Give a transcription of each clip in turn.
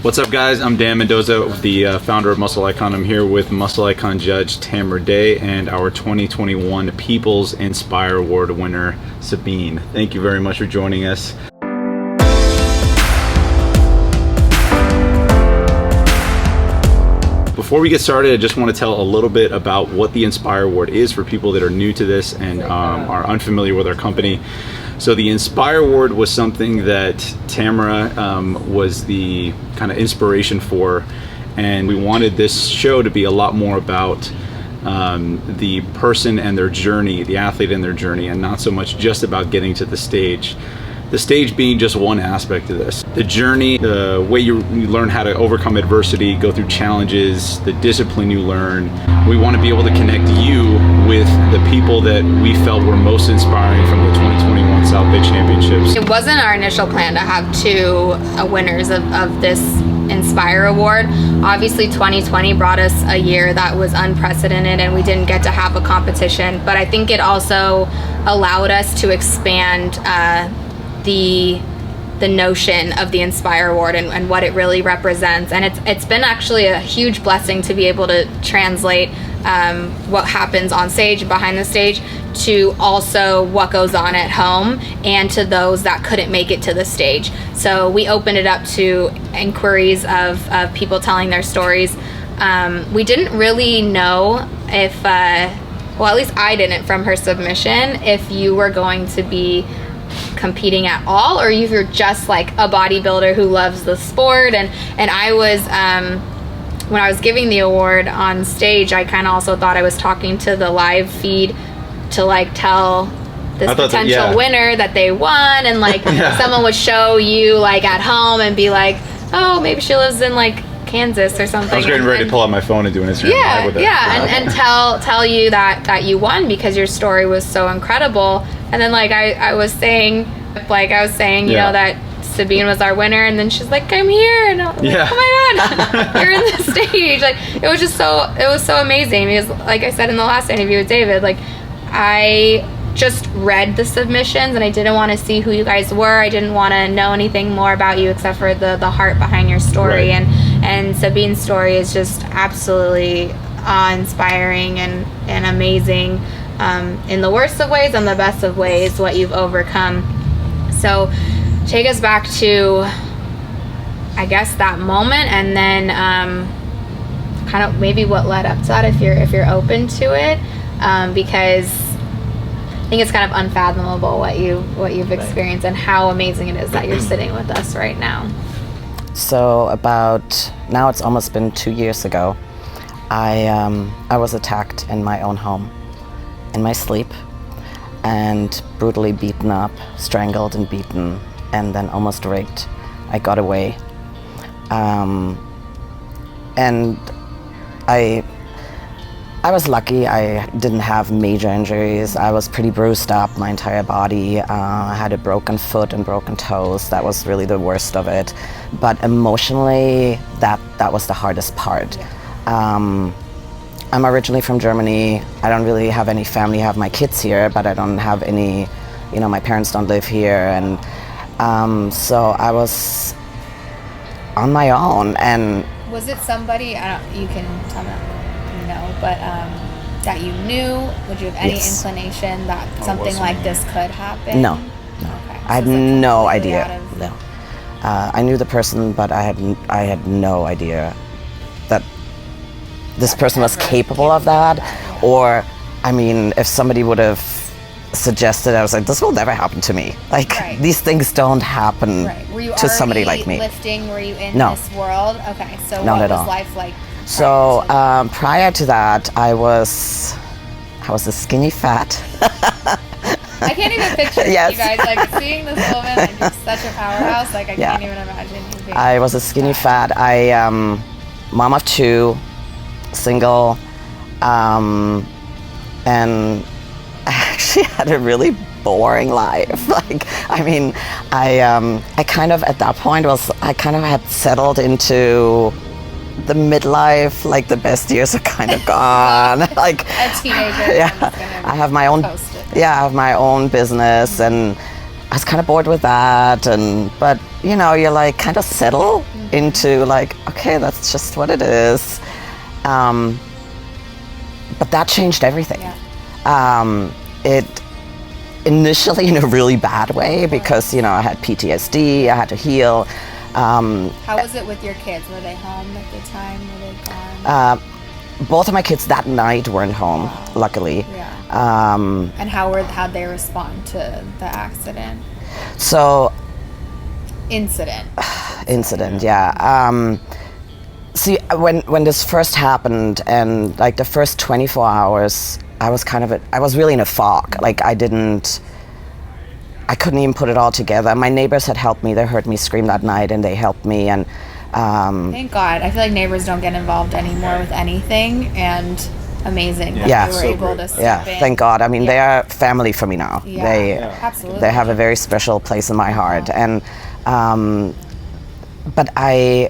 What's up, guys? I'm Dan Mendoza, the founder of Muscle Icon. I'm here with Muscle Icon judge Tamra Day and our 2021 People's Inspire Award winner, Sabine. Thank you very much for joining us. Before we get started, I just want to tell a little bit about what the Inspire Award is for people that are new to this and are unfamiliar with our company. So the Inspire Award was something that Tamra was the kind of inspiration for, and we wanted this show to be a lot more about the person and their journey, the athlete and their journey, and not so much just about getting to the stage. The stage being just one aspect of this. The journey, the way you learn how to overcome adversity, go through challenges, the discipline you learn. We want to be able to connect you with the people that we felt were most inspiring from the 2021 South Bay Championships. It wasn't our initial plan to have two winners of this Inspire Award. Obviously 2020 brought us a year that was unprecedented and we didn't get to have a competition, but I think it also allowed us to expand the notion of the Inspire Award and what it really represents. And it's been actually a huge blessing to be able to translate what happens on stage, behind the stage, to also what goes on at home and to those that couldn't make it to the stage. So we opened it up to inquiries of people telling their stories. We didn't really know if, well, at least I didn't from her submission, if you were going to be competing at all, or if you're just like a bodybuilder who loves the sport. And I was when I was giving the award on stage, I kind of also thought I was talking to the live feed to like tell this potential winner that they won, and like someone would show you like at home and be like, oh, maybe she lives in like Kansas or something. I was getting ready to pull out my phone and do an Instagram live with it. And tell you that you won because your story was so incredible. And then like I was saying, you know, that Sabine was our winner, and then she's like, I'm here, and I'm like, oh my god, you're in the stage. Like it was so amazing because like I said in the last interview with David, like I just read the submissions and I didn't want to see who you guys were. I didn't want to know anything more about you except for the heart behind your story. Right. And Sabine's story is just absolutely awe-inspiring and amazing, in the worst of ways and the best of ways, what you've overcome. So take us back to, I guess, that moment, and then kind of maybe what led up to that, if you're open to it, because I think it's kind of unfathomable what you've experienced and how amazing it is that you're sitting with us right now. So now it's almost been 2 years ago, I was attacked in my own home, in my sleep, and brutally beaten up, strangled and beaten, and then almost raped. I got away. And I was lucky. I didn't have major injuries. I was pretty bruised up, my entire body. I had a broken foot and broken toes. That was really the worst of it. But emotionally, that was the hardest part. I'm originally from Germany. I don't really have any family. I have my kids here, but I don't have any, you know, my parents don't live here. And so I was on my own. And was it somebody, you can tell me, but that you knew? Would you have any inclination that something like this could happen? No. Okay. I had no idea. No. I knew the person, but I had no idea that this person was capable of that. Or, I mean, if somebody would have suggested, I was like, this will never happen to me. Like, these things don't happen to somebody like me. Lifting? Were you in this world? Okay, so not what at was all. Life like? So prior to that, I was a skinny fat. I can't even picture you guys, like seeing this woman, like you're such a powerhouse, like I can't even imagine you being. I was a skinny fat. I mom of two, single, and I actually had a really boring life. Like, I mean, I kind of at that point I kind of had settled into the midlife, like the best years are kind of gone. Like a teenager. I have my own. I have my own business, and I was kind of bored with that. But you know, you're like kind of settle into like, okay, that's just what it is. But that changed everything. It initially in a really bad way because, you know, I had PTSD, I had to heal. How was it with your kids? Were they home at the time? Were they gone? Both of my kids that night weren't home, luckily. And how'd they respond to the accident? So Incident, yeah. See, when this first happened, and like the first 24 hours, I was really in a fog. Like I couldn't even put it all together. My neighbors had helped me. They heard me scream that night, and they helped me. And thank God. I feel like neighbors don't get involved anymore with anything, and amazing that you were able to step in. Thank God. I mean, they are family for me now. Absolutely. They have a very special place in my heart. And but I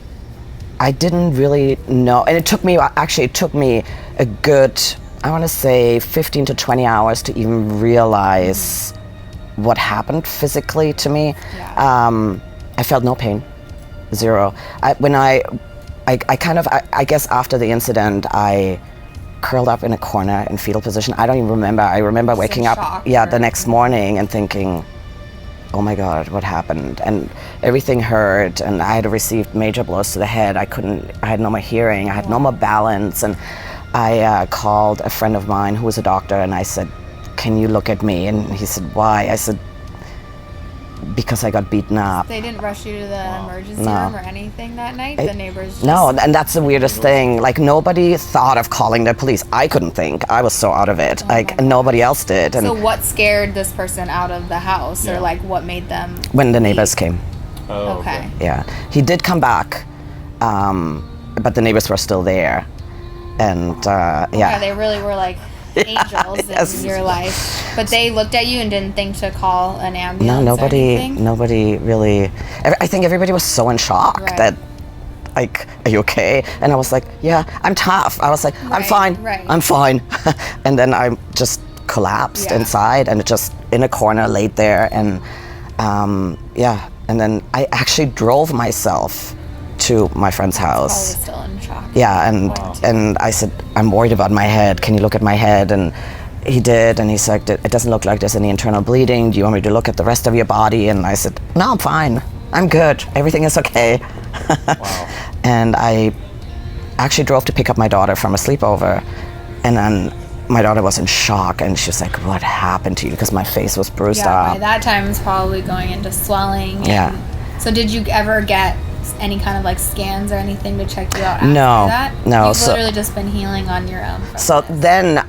didn't really know, and it took me a good, I want to say 15 to 20 hours to even realize what happened physically to me. I felt no pain, zero. I guess after the incident, I curled up in a corner in fetal position. I don't even remember. I remember waking up, the next morning and thinking, oh my God, what happened? And everything hurt, and I had received major blows to the head. I had no more hearing, I had no more balance. And I called a friend of mine who was a doctor, and I said, can you look at me? And he said, why? I said, because I got beaten up. They didn't rush you to the emergency room or anything that night? The neighbors just... No, and that's the weirdest thing. Like, nobody thought of calling the police. I couldn't think. I was so out of it. And nobody else did. And so what scared this person out of the house? Or like what made them... When the neighbors came. Oh, okay. Yeah. He did come back, but the neighbors were still there. And, they really were like... angels in your life, but they looked at you and didn't think to call an ambulance. No, nobody really. I think everybody was so in shock that, like, are you okay? And I was like, yeah, I'm tough. I was like, I'm fine. I'm fine. And then I just collapsed inside and just in a corner laid there, and and then I actually drove myself to my friend's house. Probably still in shock. And I said, I'm worried about my head. Can you look at my head? And he did, and he said, it doesn't look like there's any internal bleeding. Do you want me to look at the rest of your body? And I said, no, I'm fine. I'm good. Everything is okay. And I actually drove to pick up my daughter from a sleepover, and then my daughter was in shock, and she was like, what happened to you? Because my face was bruised up. By that time it's probably going into swelling. So did you ever get any kind of like scans or anything to check you out after that? No. You've literally just been healing on your own. So then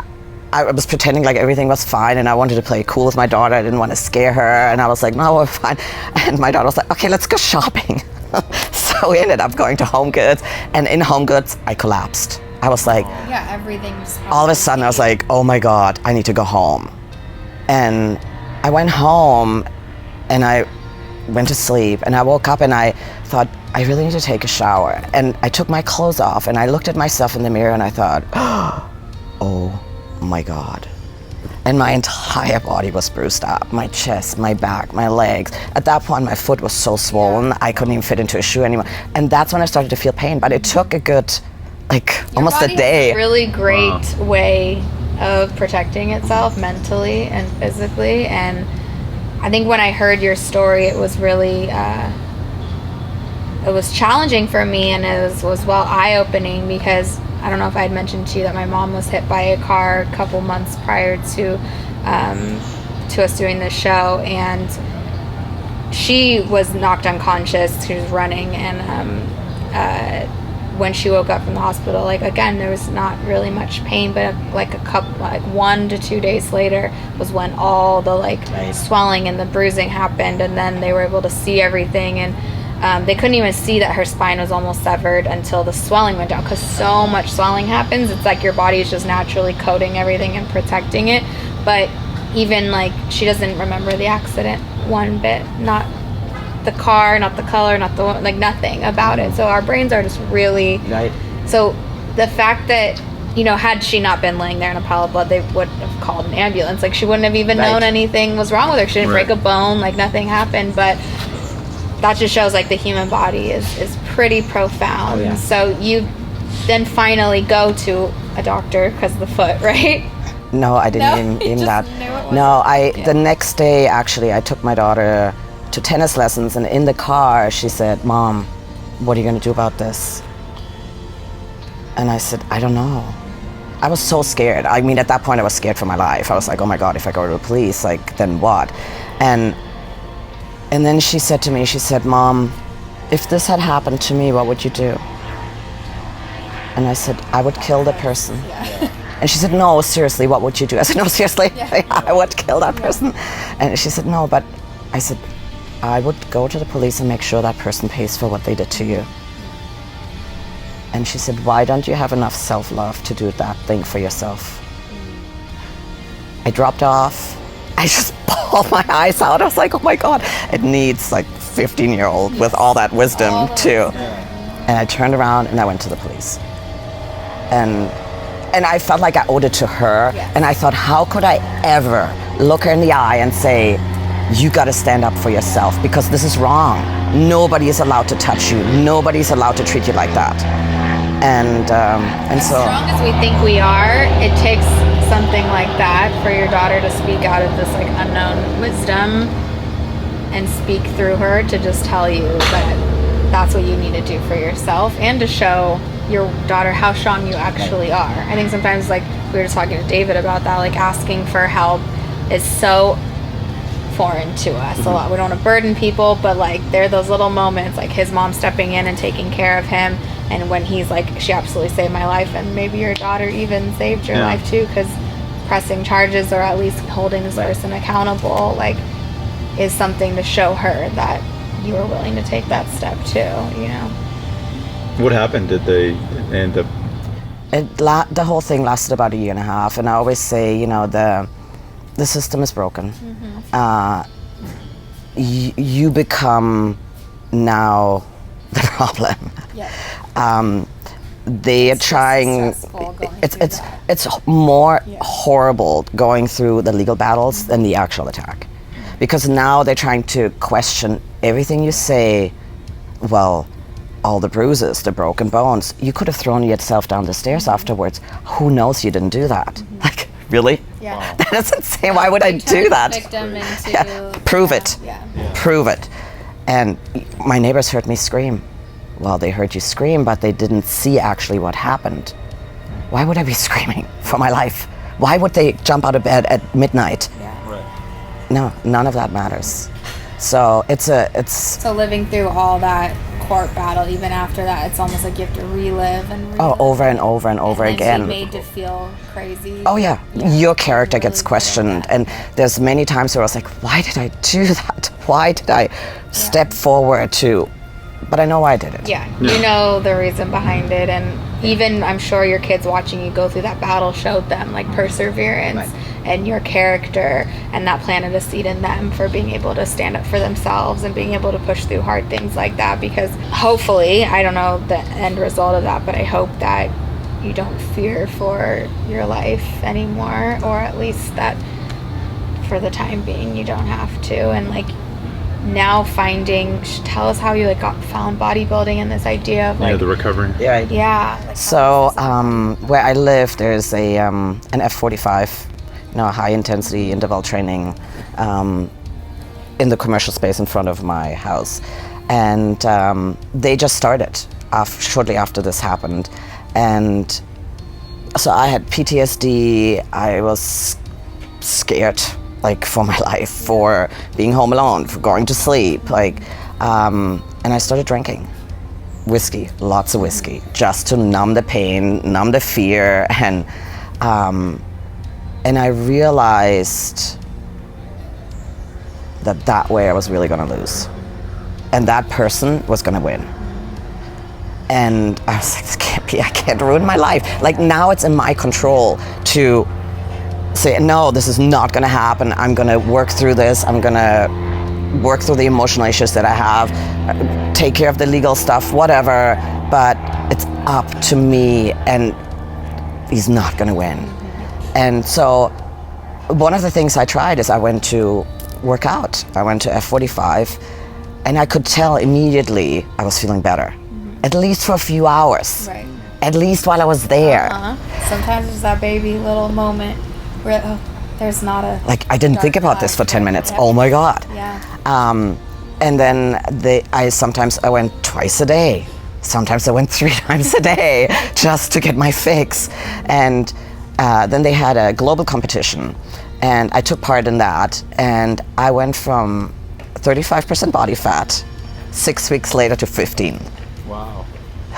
I was pretending like everything was fine, and I wanted to play cool with my daughter. I didn't want to scare her, and I was like, no, we're fine. And my daughter was like, okay, let's go shopping. So we ended up going to Home Goods, and in Home Goods, I collapsed. I was like, everything's all of a sudden I was like, oh my God, I need to go home. And I went home, and I went to sleep, and I woke up and I thought, I really need to take a shower. And I took my clothes off, and I looked at myself in the mirror, and I thought, oh my God. And my entire body was bruised up. My chest, my back, my legs. At that point, my foot was so swollen, I couldn't even fit into a shoe anymore. And that's when I started to feel pain. But it took a good, almost a day. Has a really great way of protecting itself mentally and physically. And I think when I heard your story, it was really, it was challenging for me, and it was well eye-opening, because I don't know if I had mentioned to you that my mom was hit by a car a couple months prior to us doing this show, and she was knocked unconscious. She was running, and when she woke up from the hospital, again, there was not really much pain, but 1 to 2 days later was when all the swelling and the bruising happened, and then they were able to see everything, and they couldn't even see that her spine was almost severed until the swelling went down, because so much swelling happens. It's like your body is just naturally coating everything and protecting it. But even she doesn't remember the accident one bit, not the car, not the color, not the nothing about it. So our brains are just really So the fact that had she not been laying there in a pile of blood, they would have called an ambulance. She wouldn't have even known anything was wrong with her. She didn't break a bone, nothing happened. But that just shows like the human body is pretty profound. Oh, yeah. So you then finally go to a doctor because of the foot, right? No, I didn't No? even You that. just knew it wasn't- No, Yeah. the next day, actually, I took my daughter to tennis lessons, and in the car, she said, "Mom, what are you going to do about this?" And I said, "I don't know." I was so scared. I mean, at that point, I was scared for my life. I was like, "Oh my God, if I go to the police, like, then what?" And then she said to me, she said, "Mom, if this had happened to me, what would you do?" And I said, "I would kill the person." And she said, "No, seriously, what would you do?" I said, "No, seriously, I would kill that person." And she said, "No, but," I said, "I would go to the police and make sure that person pays for what they did to you." And she said, "Why don't you have enough self-love to do that thing for yourself?" I dropped off. I just bawled my eyes out. I was like, "Oh my God, it needs like 15-year-old with all that wisdom too." And I turned around and I went to the police. And I felt like I owed it to her. Yes. And I thought, how could I ever look her in the eye and say, "You got to stand up for yourself because this is wrong. Nobody is allowed to touch you. Nobody's allowed to treat you like that." And so. As strong as we think we are, it takes something like that for your daughter to speak out of this like unknown wisdom and speak through her to just tell you that that's what you need to do for yourself and to show your daughter how strong you actually are. I think sometimes, like we were just talking to David about that, like asking for help is so foreign to us a lot. We don't want to burden people, but like there are those little moments like his mom stepping in and taking care of him, and when he's like, "She absolutely saved my life," and maybe your daughter even saved your life too, because pressing charges or at least holding this person accountable like is something to show her that you were willing to take that step too, you know. What happened? Did they end up? The whole thing lasted about a year and a half, and I always say, you know, the system is broken. You become now the problem. They are trying. It's more horrible going through the legal battles than the actual attack, because now they're trying to question everything you say. Well, all the bruises, the broken bones. You could have thrown yourself down the stairs afterwards. Who knows you didn't do that? Like, really? Yeah. That doesn't say, why would I do that? Victim into, Yeah. Prove it. Yeah. Prove it. And my neighbors heard me scream. Well, they heard you scream, but they didn't see actually what happened. Why would I be screaming for my life? Why would they jump out of bed at midnight? No, none of that matters. So it's So living through all that court battle, even after that, it's almost like you have to relive and over and over and over and again. be made to feel crazy. Oh yeah, your character Really gets good at questioned, that. and there's many times where I was like, why did I do that? Why did I step forward to? But I know why I did it. Yeah, you know the reason behind it, and even I'm sure your kids watching you go through that battle showed them like perseverance and your character, and that planted a seed in them for being able to stand up for themselves and being able to push through hard things like that. Because hopefully, I don't know the end result of that, but I hope that you don't fear for your life anymore, or at least that for the time being you don't have to. And like now tell us how you like found bodybuilding and this idea of like the recovery. like, So where I live, there's a an F45, high intensity interval training in the commercial space in front of my house, and they just started shortly after this happened, and so I had PTSD. I was scared, like, for my life, for being home alone, for going to sleep, and I started drinking whiskey, lots of whiskey, just to numb the pain, numb the fear, and I realized that way I was really gonna lose, and that person was gonna win. And I was like, this can't be, I can't ruin my life. Like, now it's in my control to say, no, this is not gonna happen. I'm gonna work through this. I'm gonna work through the emotional issues that I have, take care of the legal stuff, whatever, but it's up to me, and he's not gonna win. And so one of the things I tried is I went to work out. I went to F45, And I could tell immediately I was feeling better, at least for a few hours, Right. at least while I was there. Sometimes it's that baby little moment where there's not a Like, I didn't think about this for 10 minutes. Oh my God. Yeah. And then sometimes I went twice a day. Sometimes I went 3 times a day just to get my fix. And then they had a global competition, and I took part in that. And I went from 35% body fat 6 weeks later to 15. Wow.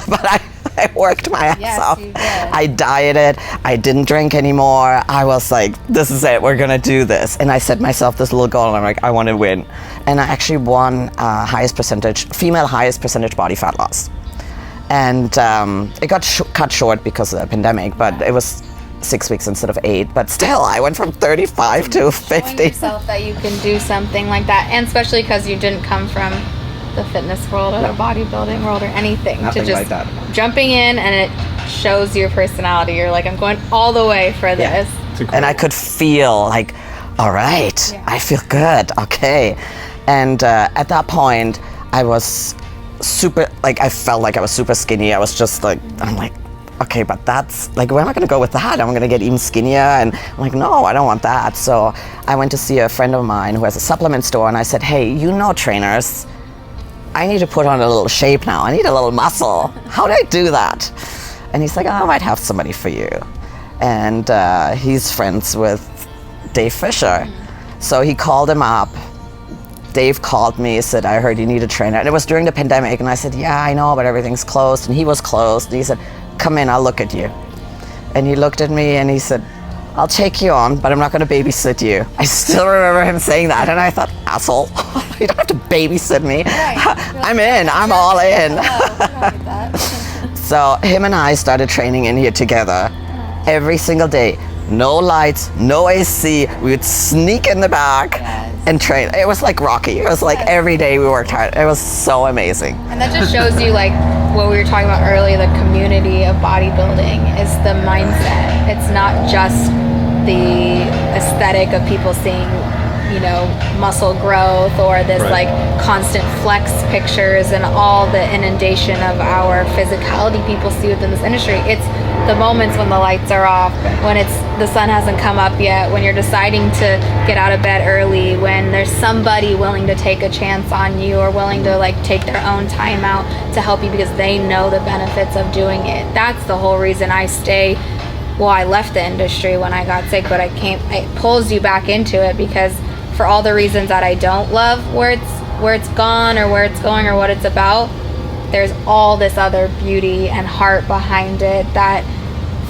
But I worked my ass off. You did. I dieted. I didn't drink anymore. I was like, this is it. We're going to do this. And I set myself this little goal. And I'm like, I want to win. And I actually won female highest percentage body fat loss. And it got cut short because of the pandemic, but it was 6 weeks instead of 8. But still, I went from 35 to 50. Showing yourself that you can do something like that, and especially because you didn't come from the fitness world or the bodybuilding world or anything. Nothing to just like that. jumping in, and it shows your personality. You're like, I'm going all the way for this. And I could feel like, all right, I feel good. Okay. And at that point, I was super, like, I felt like I was super skinny. I was just like, I'm like, okay, but that's like, we're not going to go with that. I'm going to get even skinnier. And I'm like, no, I don't want that. So I went to see a friend of mine who has a supplement store, and I said, hey, trainers, I need to put on a little shape now. I need a little muscle. How do I do that? And he's like, oh, I might have somebody for you. And he's friends with Dave Fisher. So he called him up. Dave called me, said, I heard you need a trainer. And it was during the pandemic. And I said, yeah, I know, but everything's closed. And he was closed. And he said, come in, I'll look at you. And he looked at me and he said, I'll take you on, but I'm not going to babysit you. I still remember him saying that. And I thought, asshole, you don't have to babysit me. Right. I'm in, I'm all in. So him and I started training in here together every single day. No lights, no AC. We would sneak in the back and train. It was like Rocky. It was like every day we worked hard. It was so amazing. And that just shows you, like what we were talking about earlier, the community of bodybuilding is the mindset. It's not just the aesthetic of people seeing, muscle growth or this like constant flex pictures and all the inundation of our physicality people see within this industry. It's the moments when the lights are off, when the sun hasn't come up yet, when you're deciding to get out of bed early, when there's somebody willing to take a chance on you or willing to like take their own time out to help you because they know the benefits of doing it. That's the whole reason I stay. Well, I left the industry when I got sick, but it pulls you back into it because for all the reasons that I don't love where it's gone or where it's going or what it's about, there's all this other beauty and heart behind it that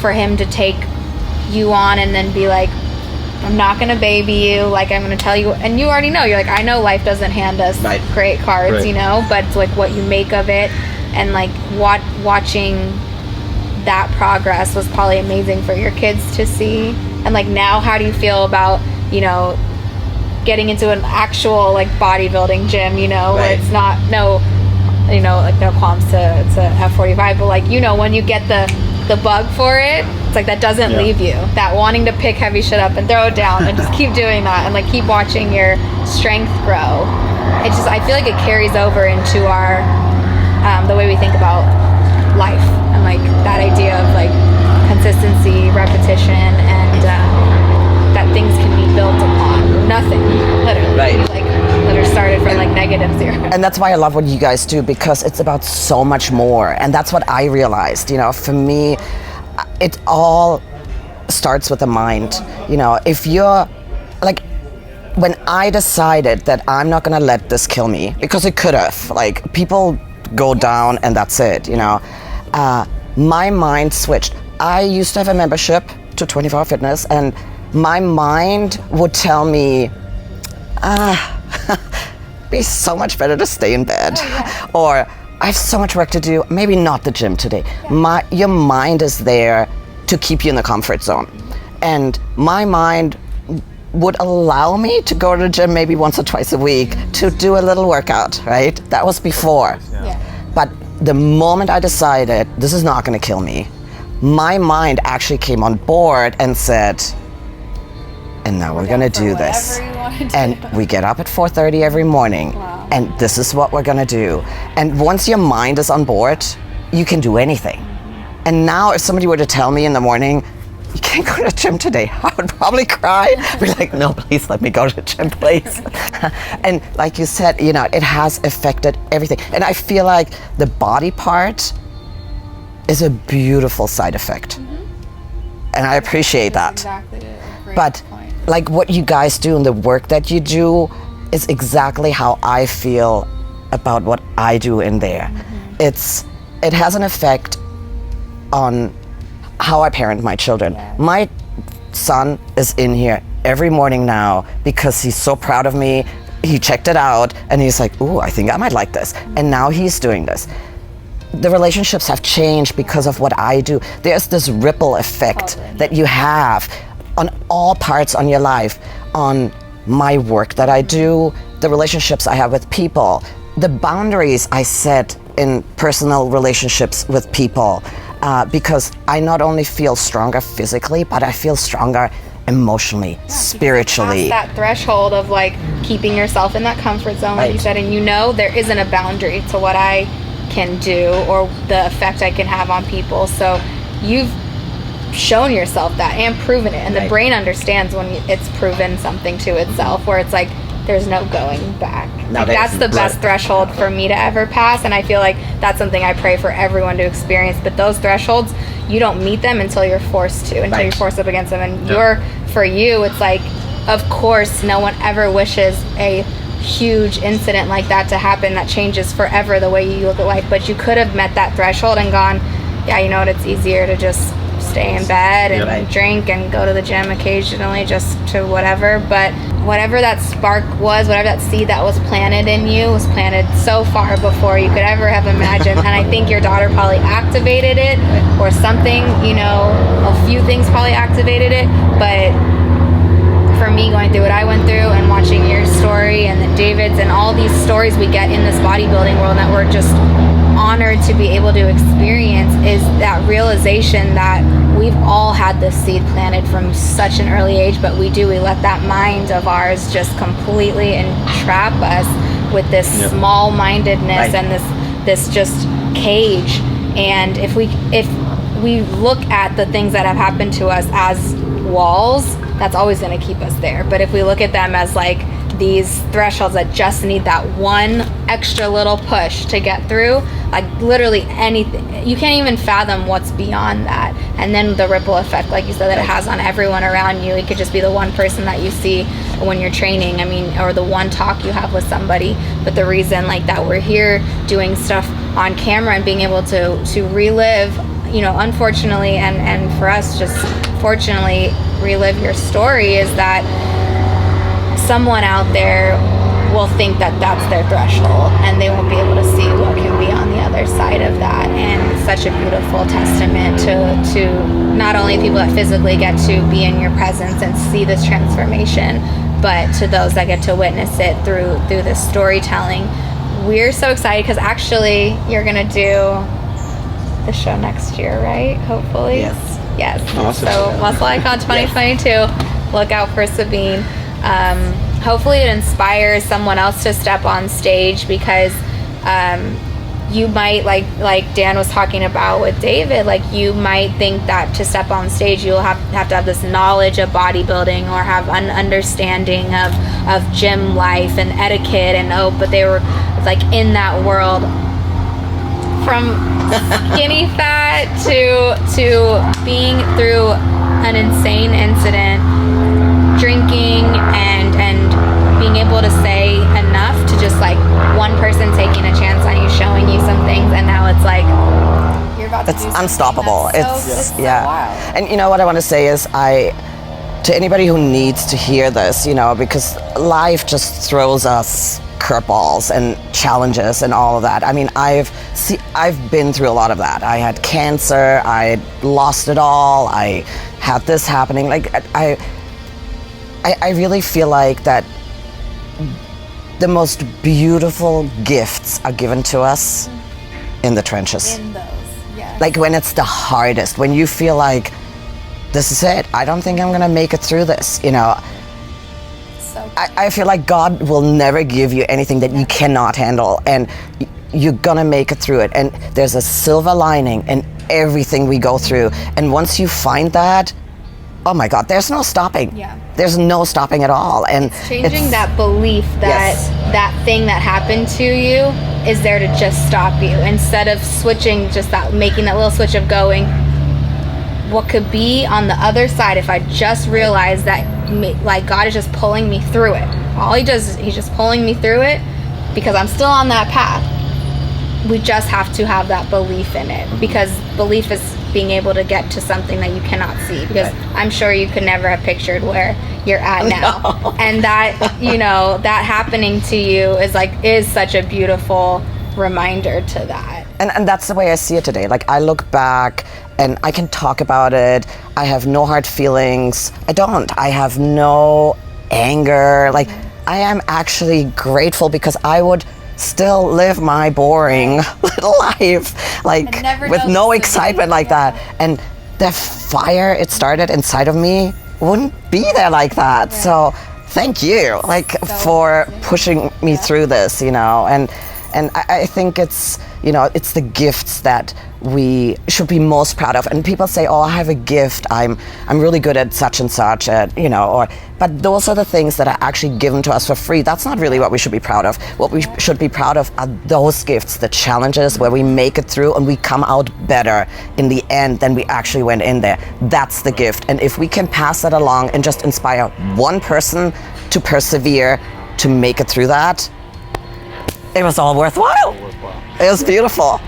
for him to take you on and then be like, I'm not going to baby you, like I'm going to tell you, and you already know, you're like, I know life doesn't hand us great cards, but it's like what you make of it, and like watching that progress was probably amazing for your kids to see. And like now, how do you feel about, getting into an actual like bodybuilding gym, where it's not no qualms to F45, but like when you get the bug for it, it's like that doesn't leave you, that wanting to pick heavy shit up and throw it down and just keep doing that and like keep watching your strength grow. It's just, I feel like it carries over into our the way we think about life and like that idea of like consistency, repetition, and that things can be built upon. Nothing, literally. Like literally started from like negative 0. And that's why I love what you guys do, because it's about so much more. And that's what I realized. For me, it all starts with the mind. If you're like, when I decided that I'm not gonna let this kill me, because it could have, like people go down and that's it, my mind switched. I used to have a membership to 24-Hour Fitness, and my mind would tell me, be so much better to stay in bed. Or I have so much work to do, maybe not the gym today. Your mind is there to keep you in the comfort zone. And my mind would allow me to go to the gym maybe once or twice a week to do a little workout, right? That was before. But the moment I decided this is not gonna kill me, my mind actually came on board and said, and now we're gonna do this. And we get up at 4:30 every morning. and this is what we're gonna do. And once your mind is on board, you can do anything. And now if somebody were to tell me in the morning, you can't go to the gym today, I would probably cry. Be like, no, please let me go to the gym, please. And like you said, you know, it has affected everything. And I feel like the body part is a beautiful side effect. And I appreciate that. Exactly a great But point. like what you guys do and the work that you do is exactly how I feel about what I do in there. It has an effect on how I parent my children. My son is in here every morning now because he's so proud of me. He checked it out and he's like, ooh, I think I might like this. And now he's doing this. The relationships have changed because of what I do. There's this ripple effect that you have on all parts on your life, on my work that I do, the relationships I have with people, the boundaries I set in personal relationships with people, because I not only feel stronger physically, but I feel stronger emotionally, spiritually. Past that threshold of like keeping yourself in that comfort zone, like you said, and you know there isn't a boundary to what I can do or the effect I can have on people. So you've shown yourself that and proven it, and the brain understands when it's proven something to itself, where it's like there's no going back. Like, that's the best threshold for me to ever pass, and I feel like that's something I pray for everyone to experience. But those thresholds, you don't meet them until you're forced to, until you're forced up against them. And for you, it's like, of course, no one ever wishes a huge incident like that to happen that changes forever the way you look at life. But you could have met that threshold and gone, yeah, you know what, it's easier to just stay in bed and drink and go to the gym occasionally, just to whatever. But whatever that spark was, whatever that seed that was planted in you was planted so far before you could ever have imagined. And I think your daughter probably activated it, or something, you know, a few things probably activated it. But for me, going through what I went through and watching your story and then David's and all these stories we get in this bodybuilding world that we're just honored to be able to experience, is that realization that we've all had this seed planted from such an early age, but we let that mind of ours just completely entrap us with this small-mindedness and this just cage. And if we look at the things that have happened to us as walls, that's always going to keep us there. But if we look at them as like these thresholds that just need that one extra little push to get through, like literally anything, you can't even fathom what's beyond that. And then the ripple effect, like you said, that it has on everyone around you. It could just be the one person that you see when you're training, I mean, or the one talk you have with somebody. But the reason like that we're here doing stuff on camera and being able to relive, you know, unfortunately, and for us just fortunately relive your story, is that someone out there will think that that's their threshold and they won't be able to see what can be on the other side of that. And it's such a beautiful testament to not only people that physically get to be in your presence and see this transformation, but to those that get to witness it through this storytelling. We're so excited because actually you're gonna do the show next year, right? Hopefully. Yes. Awesome. So Muscle Icon 2022. Look out for Sabine. Hopefully it inspires someone else to step on stage, because you might, like Dan was talking about with David, like you might think that to step on stage you'll have to have this knowledge of bodybuilding or have an understanding of gym life and etiquette, and but they were like in that world from skinny fat to being through an insane incident, drinking and being able to say enough to just like one person taking a chance on you, showing you some things, and now it's like you're about to do something unstoppable. It's so wild. And you know what I want to say is, to anybody who needs to hear this, you know, because life just throws us curveballs and challenges and all of that. I mean, I've been through a lot of that. I had cancer, I lost it all, I had this happening. Like I really feel like that the most beautiful gifts are given to us in the trenches. In those, yes. Like when it's the hardest, when you feel like this is it, I don't think I'm gonna make it through this, you know. So I feel like God will never give you anything that you cannot handle, and you're gonna make it through it. And there's a silver lining in everything we go through. And once you find that, oh my God, there's no stopping. Yeah. There's no stopping at all. And Changing that belief that that thing that happened to you is there to just stop you, instead of switching, just that, making that little switch of going, what could be on the other side if I just realize that, like, God is just pulling me through it. All he does is he's just pulling me through it because I'm still on that path. We just have to have that belief in it, because belief is being able to get to something that you cannot see, because I'm sure you could never have pictured where you're at now. No. And that, you know, that happening to you is such a beautiful reminder to that. And that's the way I see it today. Like, I look back and I can talk about it. I have no hard feelings. I have no anger. Like, I am actually grateful, because I would still live my boring little life, like, with no excitement like that. And the fire it started inside of me wouldn't be there like that. So thank you, like, for pushing me through this, you know. And I think it's, you know, it's the gifts that we should be most proud of. And people say, oh, I have a gift, I'm really good at such and such, you know, but those are the things that are actually given to us for free. That's not really what we should be proud of. What we should be proud of are those gifts, the challenges where we make it through and we come out better in the end than we actually went in there. That's the gift. And if we can pass that along and just inspire one person to persevere, to make it through that, it was all worthwhile. It was beautiful.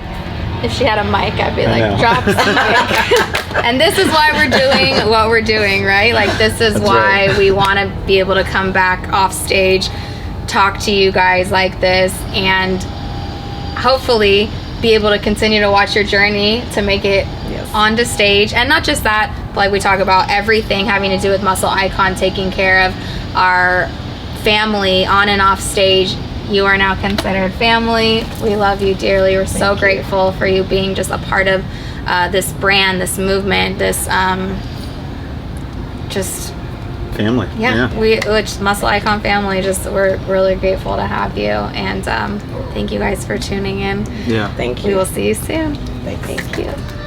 If she had a mic, I'd be like, drop something. And this is why we're doing what we're doing, right? Like, this is why we want to be able to come back off stage, talk to you guys like this, and hopefully be able to continue to watch your journey to make it onto stage. And not just that, but like we talk about everything having to do with Muscle Icon, taking care of our family on and off stage. You are now considered family. We love you dearly. We're so grateful for you being just a part of this brand, this movement, this just family. Which Muscle Icon family. Just, we're really grateful to have you, and thank you guys for tuning in. Thank you. We will see you soon. Thank you.